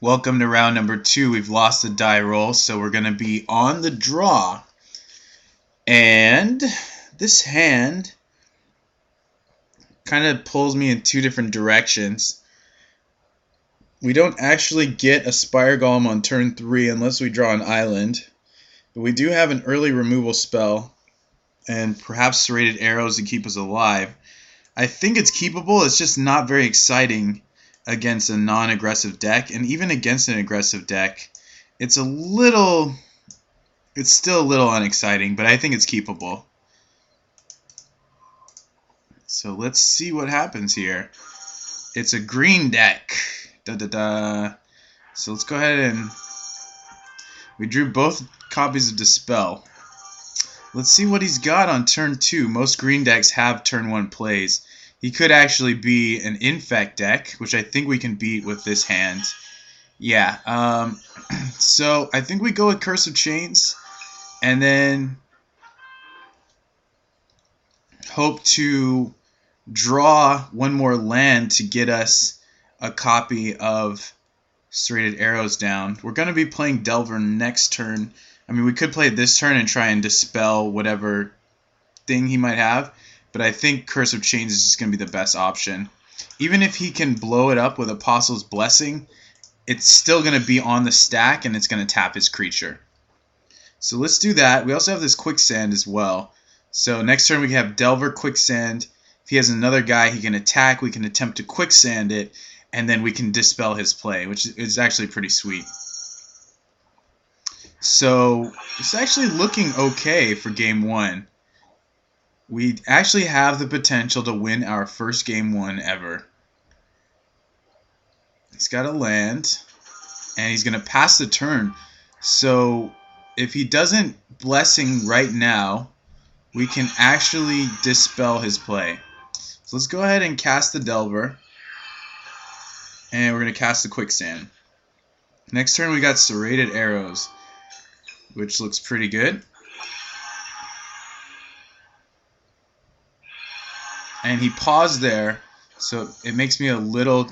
Welcome to round number 2. We've lost the die roll, so we're going to be on the draw. And this hand kind of pulls me in two different directions. We don't actually get a Spire Golem on turn 3 unless we draw an island. But we do have an early removal spell and perhaps Serrated Arrows to keep us alive. I think it's keepable, it's just not very exciting against a non-aggressive deck, and even against an aggressive deck, it's still a little unexciting, but I think it's keepable. So let's see what happens here. It's a green deck. So let's go ahead and we drew both copies of Dispel. Let's see what he's got on turn 2. Most green decks have turn 1 plays. He could actually be an Infect deck, which I think we can beat with this hand. Yeah, so I think we go with Curse of Chains, and then hope to draw one more land to get us a copy of Serrated Arrows down. We're going to be playing Delver next turn. I mean, we could play it this turn and try and dispel whatever thing he might have, but I think Curse of Chains is just going to be the best option. Even if he can blow it up with Apostle's Blessing, it's still going to be on the stack and it's going to tap his creature. So let's do that. We also have this Quicksand as well. So next turn we can have Delver, Quicksand. If he has another guy he can attack, we can attempt to Quicksand it, and then we can dispel his play, which is actually pretty sweet. So it's actually looking okay for game 1. We actually have the potential to win our first game 1 ever. He's got a land, and he's going to pass the turn. So if he doesn't Blessing right now, we can actually dispel his play. So let's go ahead and cast the Delver, and we're going to cast the Quicksand. Next turn we got Serrated Arrows, which looks pretty good. And he paused there, so it makes me a little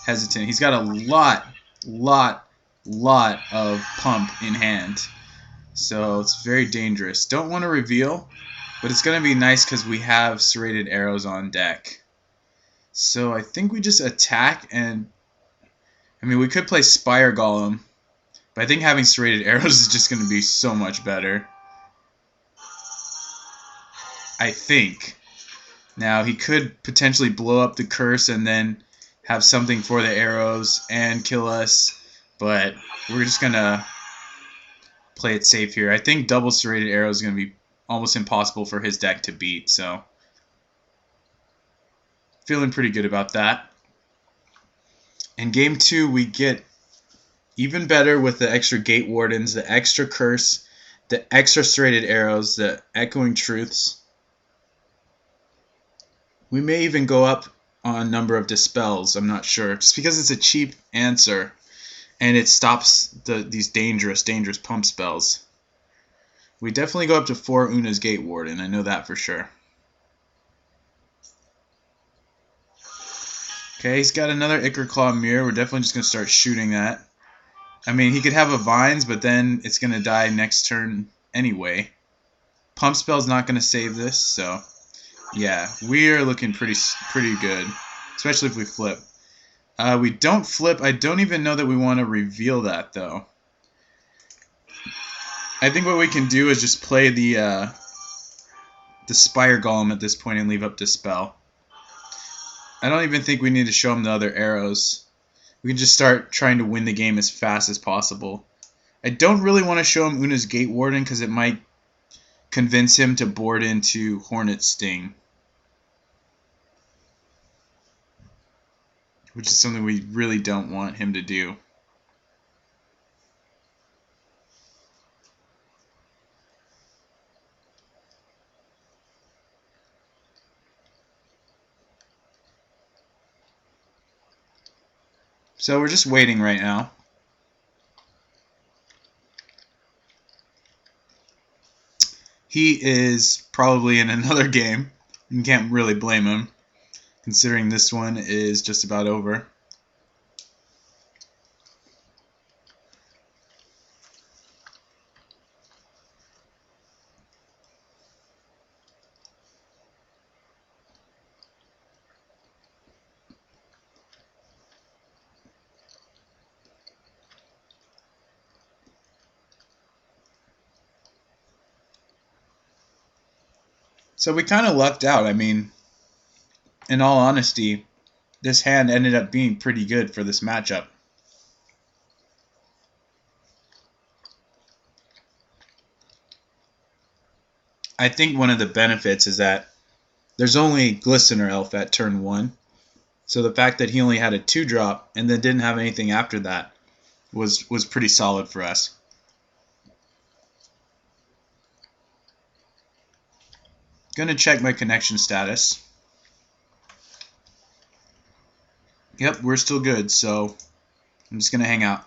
hesitant. He's got a lot of pump in hand, so it's very dangerous. Don't want to reveal, but it's going to be nice because we have Serrated Arrows on deck. So I think we just attack, and I mean, we could play Spire Golem, but I think having Serrated Arrows is just going to be so much better. I think. Now, he could potentially blow up the curse and then have something for the arrows and kill us, but we're just going to play it safe here. I think double Serrated Arrows is going to be almost impossible for his deck to beat, so feeling pretty good about that. In game 2, we get even better with the extra Gate Wardens, the extra Curse, the extra Serrated Arrows, the Echoing Truths. We may even go up on a number of Dispels, I'm not sure, just because it's a cheap answer and it stops these dangerous pump spells. We definitely go up to 4 Una's Gate Warden, I know that for sure. Okay, he's got another Ichor Claw Mirror. We're definitely just going to start shooting that. I mean, he could have a Vines, but then it's going to die next turn anyway. Pump Spell's not going to save this, so yeah, we are looking pretty good, especially if we flip. We don't flip. I don't even know that we want to reveal that, though. I think what we can do is just play the Spire Golem at this point and leave up Dispel. I don't even think we need to show him the other arrows. We can just start trying to win the game as fast as possible. I don't really want to show him Una's Gate Warden because it might convince him to board into Hornet Sting, which is something we really don't want him to do. So we're just waiting right now. He is probably in another game. You can't really blame him, considering this one is just about over. So we kind of lucked out. I mean, in all honesty, this hand ended up being pretty good for this matchup. I think one of the benefits is that there's only Glistener Elf at turn 1. So the fact that he only had a 2-drop and then didn't have anything after that was pretty solid for us. Gonna check my connection status. Yep, we're still good, so I'm just gonna hang out.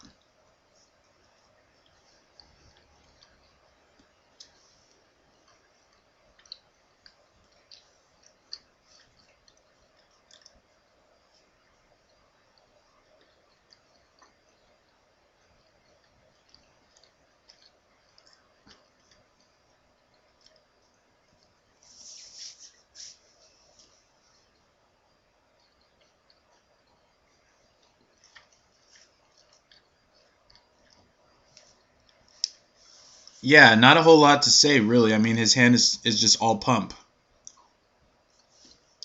Yeah, not a whole lot to say, really. I mean, his hand is just all pump.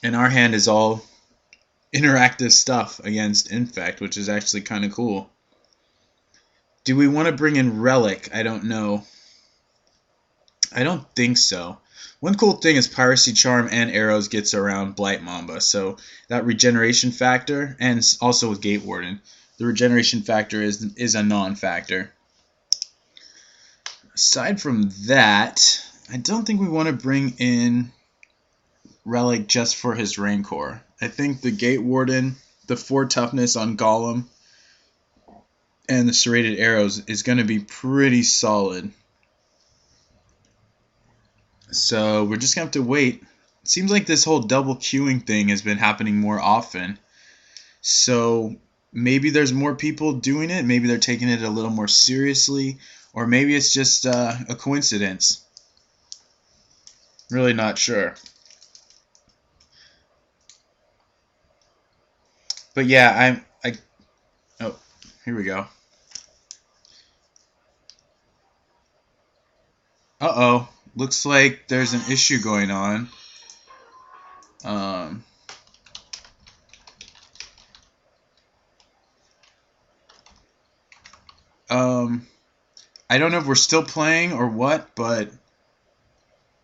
And our hand is all interactive stuff against Infect, which is actually kind of cool. Do we want to bring in Relic? I don't know. I don't think so. One cool thing is Piracy Charm and Arrows gets around Blight Mamba, so that regeneration factor, and also with Gate Warden, the regeneration factor is a non-factor. Aside from that, I don't think we want to bring in Relic just for his Rancor. I think the Gate Warden, the 4 toughness on Golem, and the Serrated Arrows is going to be pretty solid. So we're just going to have to wait. It seems like this whole double queuing thing has been happening more often. So maybe there's more people doing it. Maybe they're taking it a little more seriously. Or maybe it's just a coincidence. Really not sure. But yeah, oh, here we go. Uh-oh. Looks like there's an issue going on. I don't know if we're still playing or what, but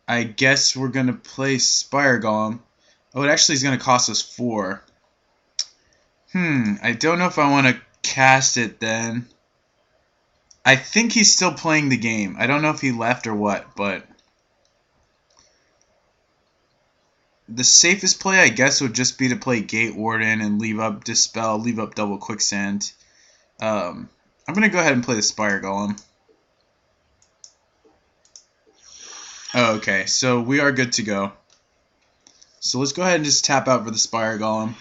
I guess we're going to play Spire Golem. Oh, it actually is going to cost us 4. I don't know if I want to cast it then. I think he's still playing the game. I don't know if he left or what, but the safest play, I guess, would just be to play Gate Warden and leave up Dispel, leave up Double Quicksand. I'm going to go ahead and play the Spire Golem. Oh, okay, so we are good to go. So let's go ahead and just tap out for the Spire Golem.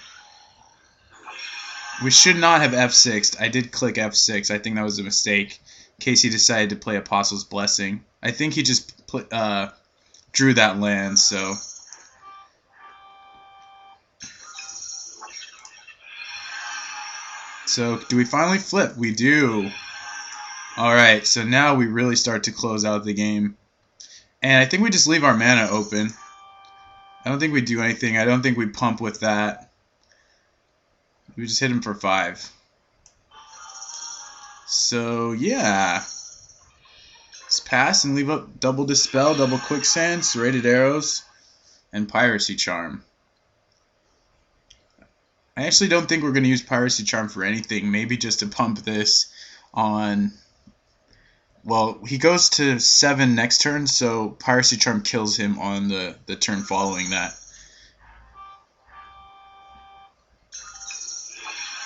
We should not have F6'd. I did click F6. I think that was a mistake. In case he decided to play Apostle's Blessing. I think he just drew that land, so... So, do we finally flip? We do. Alright, so now we really start to close out the game. And I think we just leave our mana open. I don't think we do anything. I don't think we pump with that. We just hit him for 5. So, yeah. Let's pass and leave up double Dispel, double Quicksand, Serrated Arrows, and Piracy Charm. I actually don't think we're going to use Piracy Charm for anything. Maybe just to pump this on... Well, he goes to 7 next turn, so Piracy Charm kills him on the turn following that.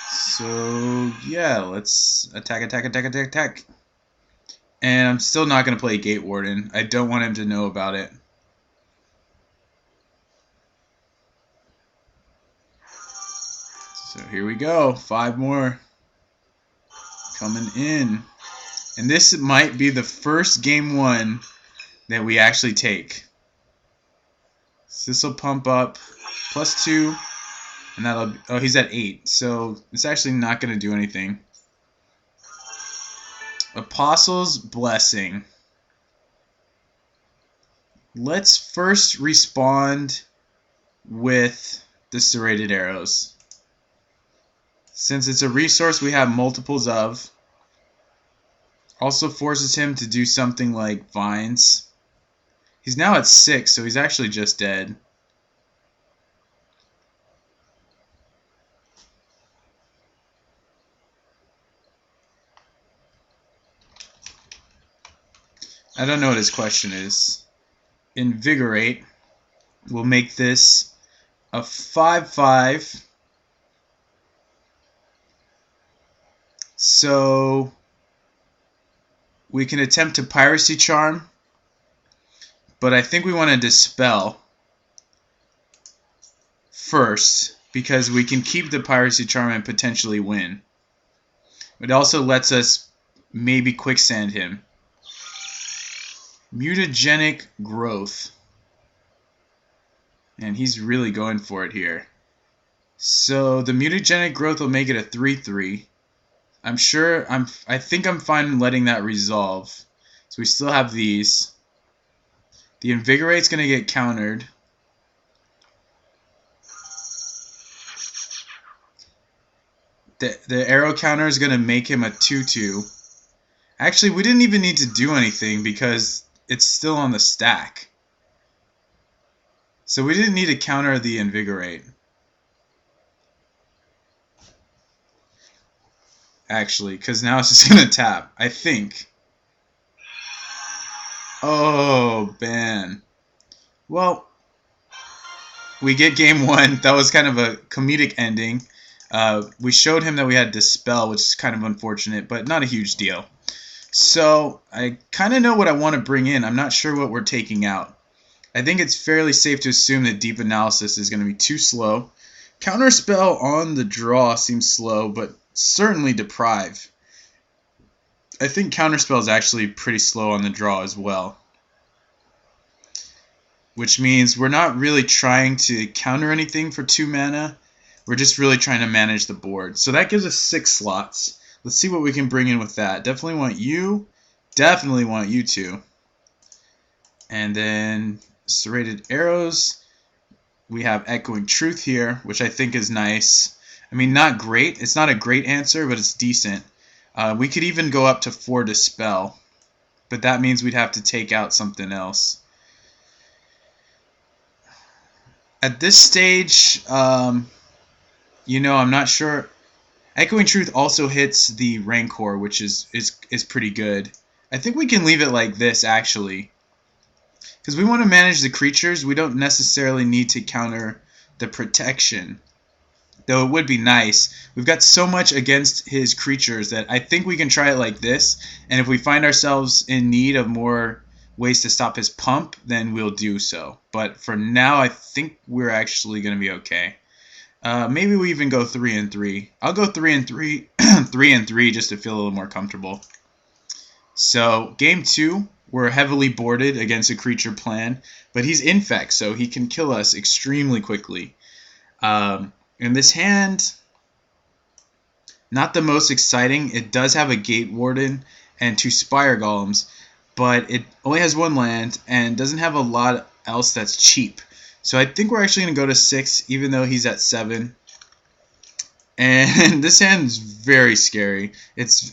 So, yeah, let's attack, attack, attack, attack, attack. And I'm still not going to play Gate Warden. I don't want him to know about it. So here we go. 5 more coming in. And this might be the first game 1 that we actually take. So this will pump up +2. And that'll... Oh, he's at 8. So it's actually not going to do anything. Apostle's Blessing. Let's first respond with the serrated arrows. Since it's a resource we have multiples of, also forces him to do something like vines. He's now at 6, so he's actually just dead. I don't know what his question is. Invigorate. We'll make this a 5/5. So we can attempt to Piracy Charm, but I think we want to Dispel first because we can keep the Piracy Charm and potentially win. It also lets us maybe Quicksand him. Mutagenic Growth. And he's really going for it here. So the Mutagenic Growth will make it a 3/3. I think I'm fine letting that resolve. So we still have these. The Invigorate's going to get countered. The arrow counter is going to make him a 2/2. Actually, we didn't even need to do anything because it's still on the stack. So we didn't need to counter the Invigorate. Actually, because now it's just going to tap, I think. Oh, man. Well, we get game 1. That was kind of a comedic ending. We showed him that we had Dispel, which is kind of unfortunate, but not a huge deal. So I kind of know what I want to bring in. I'm not sure what we're taking out. I think it's fairly safe to assume that Deep Analysis is going to be too slow. Counterspell on the draw seems slow, but certainly Deprive. I think Counterspell is actually pretty slow on the draw as well. Which means we're not really trying to counter anything for 2 mana. We're just really trying to manage the board. So that gives us 6 slots. Let's see what we can bring in with that. Definitely want you. Definitely want you two. And then Serrated Arrows. We have Echoing Truth here, which I think is nice. I mean, not great. It's not a great answer, but it's decent. We could even go up to 4 Dispel. But that means we'd have to take out something else. At this stage, you know, I'm not sure. Echoing Truth also hits the Rancor, which is pretty good. I think we can leave it like this, actually. Because we want to manage the creatures, we don't necessarily need to counter the protection. Though it would be nice. We've got so much against his creatures that I think we can try it like this. And if we find ourselves in need of more ways to stop his pump, then we'll do so. But for now, I think we're actually going to be okay. Maybe we even go 3 and 3. I'll go 3 and 3, 3 and 3 just to feel a little more comfortable. So game 2, we're heavily boarded against a creature plan, but he's infect, so he can kill us extremely quickly. In this hand, not the most exciting. It does have a Gate Warden and 2 Spire Golems, but it only has 1 land and doesn't have a lot else that's cheap. So I think we're actually going to go to 6, even though he's at 7. And this hand is very scary. It's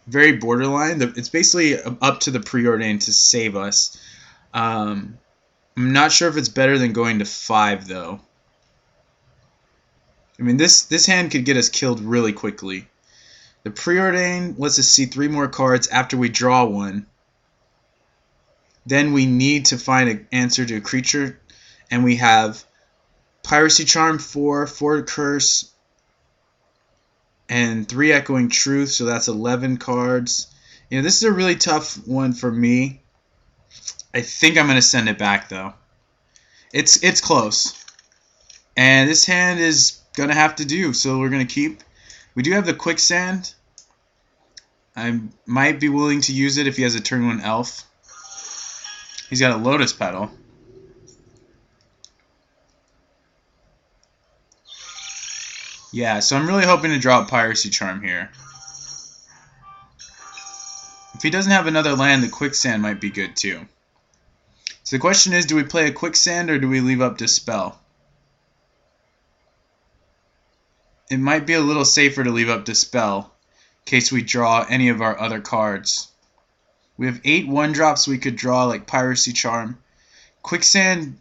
very borderline. It's basically up to the Preordained to save us. I'm not sure if it's better than going to 5, though. I mean, this hand could get us killed really quickly. The Preordained lets us see 3 more cards after we draw 1. Then we need to find an answer to a creature. And we have Piracy Charm 4, 4 Curse, and 3 Echoing Truth, so that's 11 cards. You know, this is a really tough one for me. I think I'm going to send it back, though. It's close. And this hand is going to have to do, so we're going to keep. We do have the Quicksand. I might be willing to use it if he has a turn 1 elf. He's got a Lotus Petal. Yeah, so I'm really hoping to draw a Piracy Charm here. If he doesn't have another land, the Quicksand might be good too. So the question is, do we play a Quicksand or do we leave up Dispel? It might be a little safer to leave up Dispel in case we draw any of our other cards. We have 8 1-drops we could draw, like Piracy Charm. Quicksand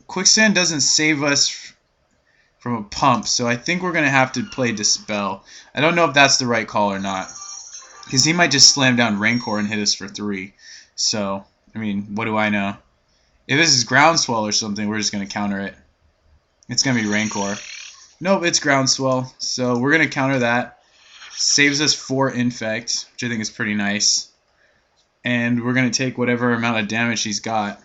doesn't save us from a pump, so I think we're going to have to play Dispel. I don't know if that's the right call or not, because he might just slam down Rancor and hit us for 3. So, I mean, what do I know? If this is Groundswell or something, we're just going to counter it. It's going to be Rancor. Nope, it's Groundswell, so we're going to counter that. Saves us 4 Infect, which I think is pretty nice. And we're going to take whatever amount of damage he's got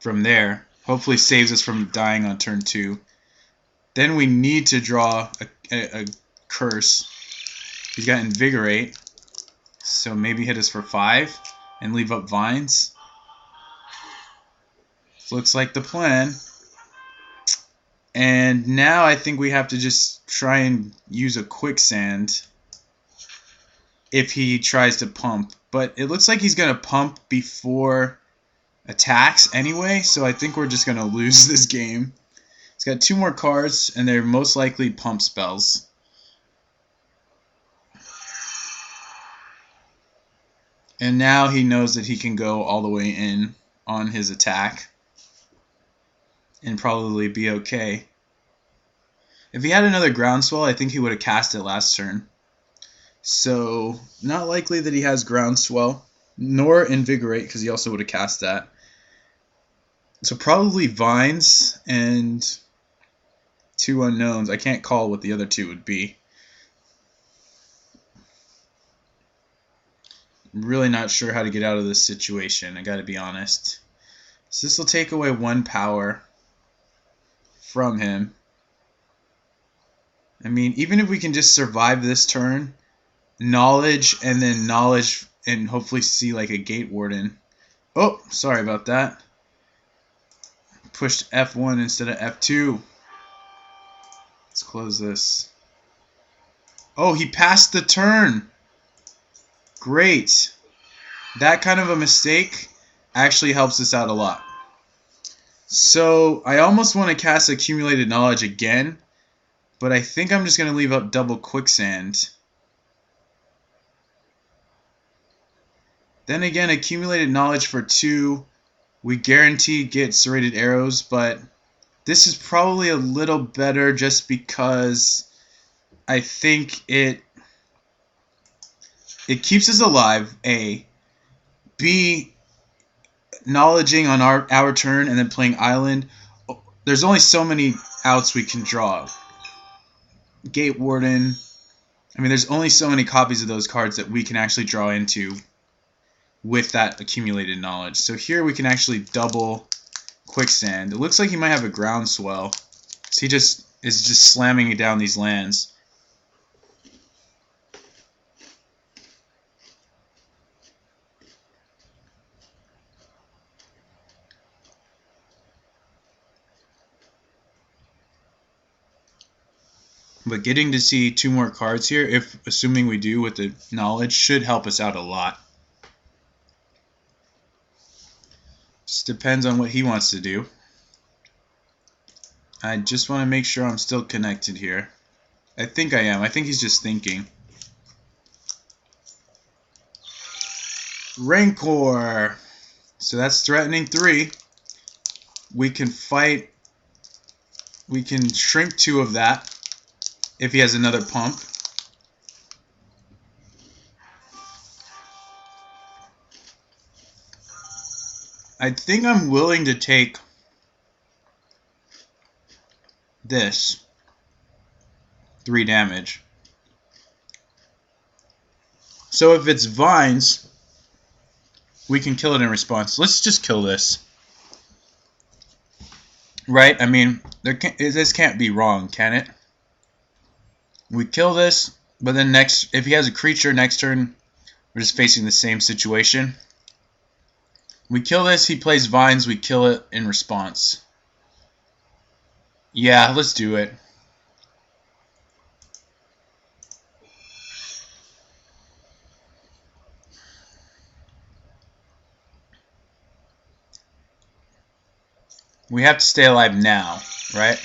from there. Hopefully saves us from dying on turn 2. Then we need to draw a Curse. He's got Invigorate, so maybe hit us for 5 and leave up Vines. Looks like the plan. And now I think we have to just try and use a Quicksand if he tries to pump. But it looks like he's going to pump before attacks anyway, so I think we're just going to lose this game. He's got 2 more cards, and they're most likely pump spells. And now he knows that he can go all the way in on his attack and probably be okay. If he had another Groundswell, I think he would have cast it last turn. So, not likely that he has Groundswell, nor Invigorate, because he also would have cast that. So probably Vines and 2 unknowns. I can't call what the other 2 would be. I'm really not sure how to get out of this situation, I gotta be honest. So this will take away 1 power from him. I mean, even if we can just survive this turn, Knowledge, and then Knowledge, and hopefully see like a Gate Warden. Oh, sorry about that. Pushed F1 instead of F2. Let's close this. Oh, he passed the turn. Great. That kind of a mistake actually helps us out a lot. So I almost want to cast Accumulated Knowledge again, but I think I'm just going to leave up double Quicksand. Then again, Accumulated Knowledge for 2. We guarantee get Serrated Arrows, but this is probably a little better just because I think it keeps us alive, A. B, knowledging on our turn and then playing Island. There's only so many outs we can draw. Gate Warden. I mean, there's only so many copies of those cards that we can actually draw into with that accumulated knowledge. So here we can actually double Quicksand. It looks like he might have a Groundswell. So he just is just slamming down these lands. But getting to see 2 more cards here, if assuming we do with the knowledge, should help us out a lot. Just depends on what he wants to do. I just want to make sure I'm still connected here. I think I am. I think he's just thinking. Rancor. So that's threatening 3. We can fight. We can shrink 2 of that if he has another pump. I think I'm willing to take this 3 damage. So if it's Vines, we can kill it in response. Let's just kill this. Right? I mean, this can't be wrong, can it? We kill this, but then if he has a creature next turn, we're just facing the same situation. We kill this, he plays Vines, we kill it in response. Yeah, let's do it. We have to stay alive now, right?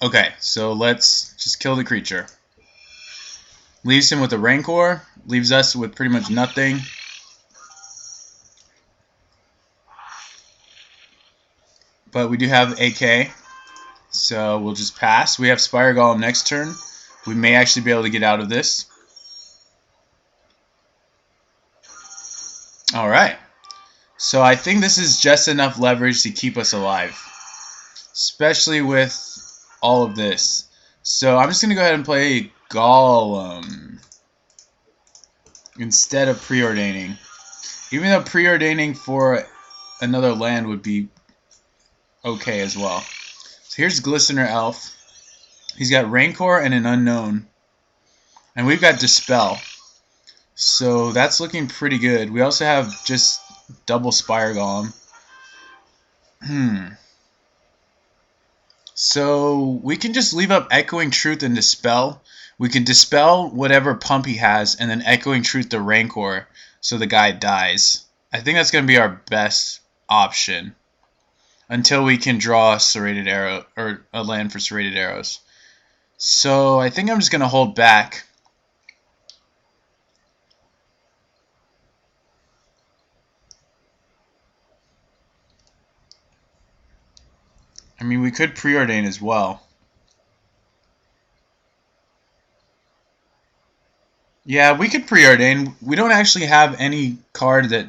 Okay, so let's just kill the creature. Leaves him with a Rancor. Leaves us with pretty much nothing. But we do have AK, so we'll just pass. We have Spire Golem next turn. We may actually be able to get out of this. Alright. So I think this is just enough leverage to keep us alive. Especially with all of this. So I'm just going to go ahead and play Golem instead of preordaining. Even though preordaining for another land would be okay as well. So here's Glistener Elf. He's got Rancor and an Unknown. And we've got Dispel. So that's looking pretty good. We also have just double Spire Golem. So we can just leave up Echoing Truth and Dispel. We can Dispel whatever pump he has and then Echoing Truth the Rancor so the guy dies. I think that's going to be our best option until we can draw a Serrated Arrow or a land for Serrated Arrows. So I think I'm just going to hold back. I mean, we could preordain as well. Yeah, we could preordain. We don't actually have any card that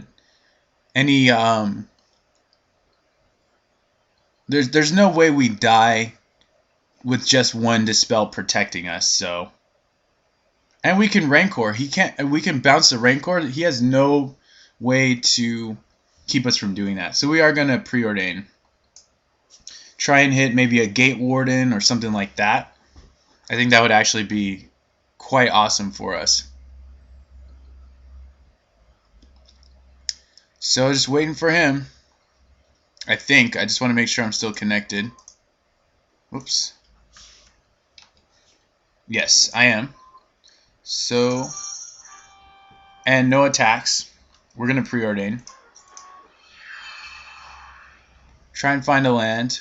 there's no way we die with just one Dispel protecting us, so. And we can Rancor. We can bounce the Rancor. He has no way to keep us from doing that. So we are gonna preordain. Try and hit maybe a Gate Warden or something like that. I think that would actually be quite awesome for us. So just waiting for him. I think. I just want to make sure I'm still connected. Whoops. Yes, I am. So, and no attacks. We're going to preordain. Try and find a land.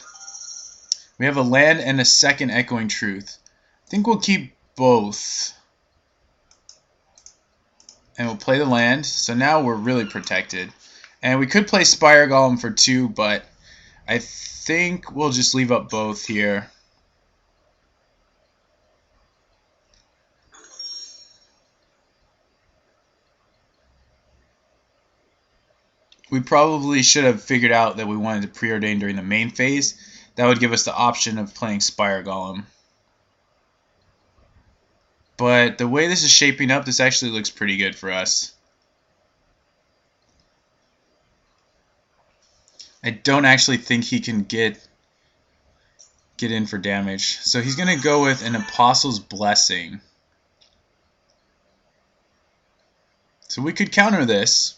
We have a land and a second Echoing Truth. I think we'll keep both. And we'll play the land. So now we're really protected. And we could play Spire Golem for 2, but I think we'll just leave up both here. We probably should have figured out that we wanted to preordain during the main phase. That would give us the option of playing Spire Golem. But the way this is shaping up, this actually looks pretty good for us. I don't actually think he can get in for damage. So he's going to go with an Apostle's Blessing. So we could counter this.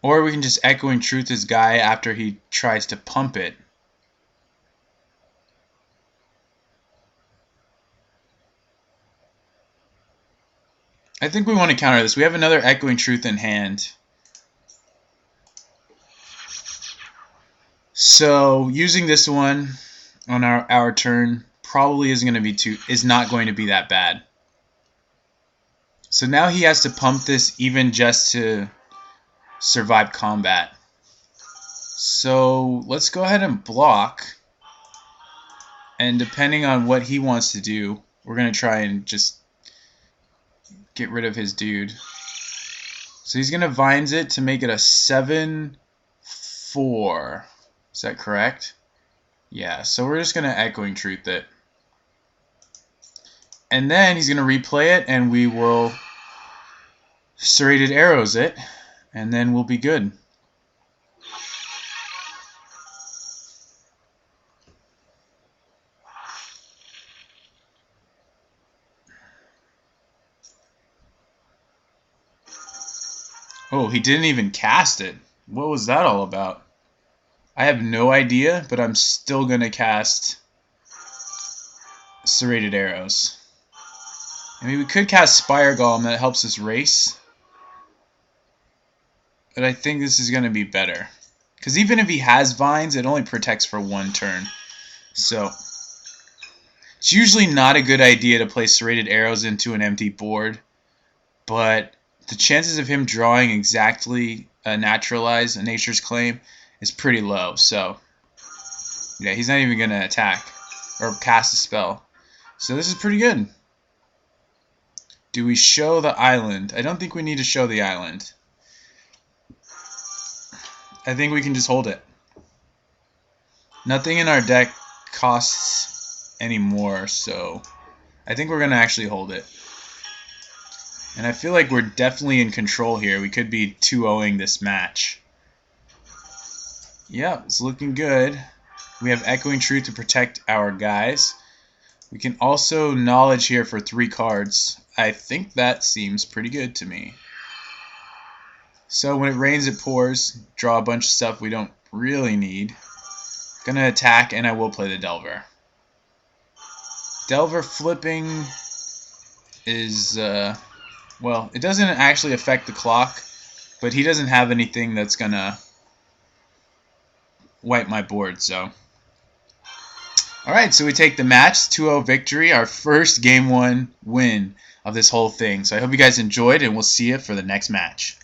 Or we can just Echoing Truth his guy after he tries to pump it. I think we want to counter this. We have another Echoing Truth in hand. So using this one on our turn probably is not going to be that bad. So now he has to pump this even just to survive combat. So let's go ahead and block. And depending on what he wants to do, we're going to try and just get rid of his dude. So he's going to Vines it to make it a 7-4. Is that correct? Yeah, so we're just going to Echoing Truth it. And then he's going to replay it, and we will Serrated Arrows it, and then we'll be good. Oh, he didn't even cast it. What was that all about? I have no idea, but I'm still going to cast Serrated Arrows. I mean, we could cast Spire Golem. That helps us race. But I think this is going to be better. Because even if he has vines, it only protects for 1 turn. So it's usually not a good idea to place serrated arrows into an empty board. But the chances of him drawing exactly a naturalize, a nature's claim, is pretty low. So yeah, he's not even going to attack or cast a spell. So this is pretty good. Do we show the island? I don't think we need to show the island. I think we can just hold it. Nothing in our deck costs any more, so I think we're going to actually hold it. And I feel like we're definitely in control here. We could be 2-0ing this match. Yeah, it's looking good. We have Echoing Truth to protect our guys. We can also Knowledge here for 3 cards. I think that seems pretty good to me. So when it rains, it pours. Draw a bunch of stuff we don't really need. Gonna attack, and I will play the Delver. Delver flipping is, well, it doesn't actually affect the clock, but he doesn't have anything that's gonna wipe my board, so. Alright, so we take the match, 2-0 victory, our first Game 1 win of this whole thing. So I hope you guys enjoyed, and we'll see you for the next match.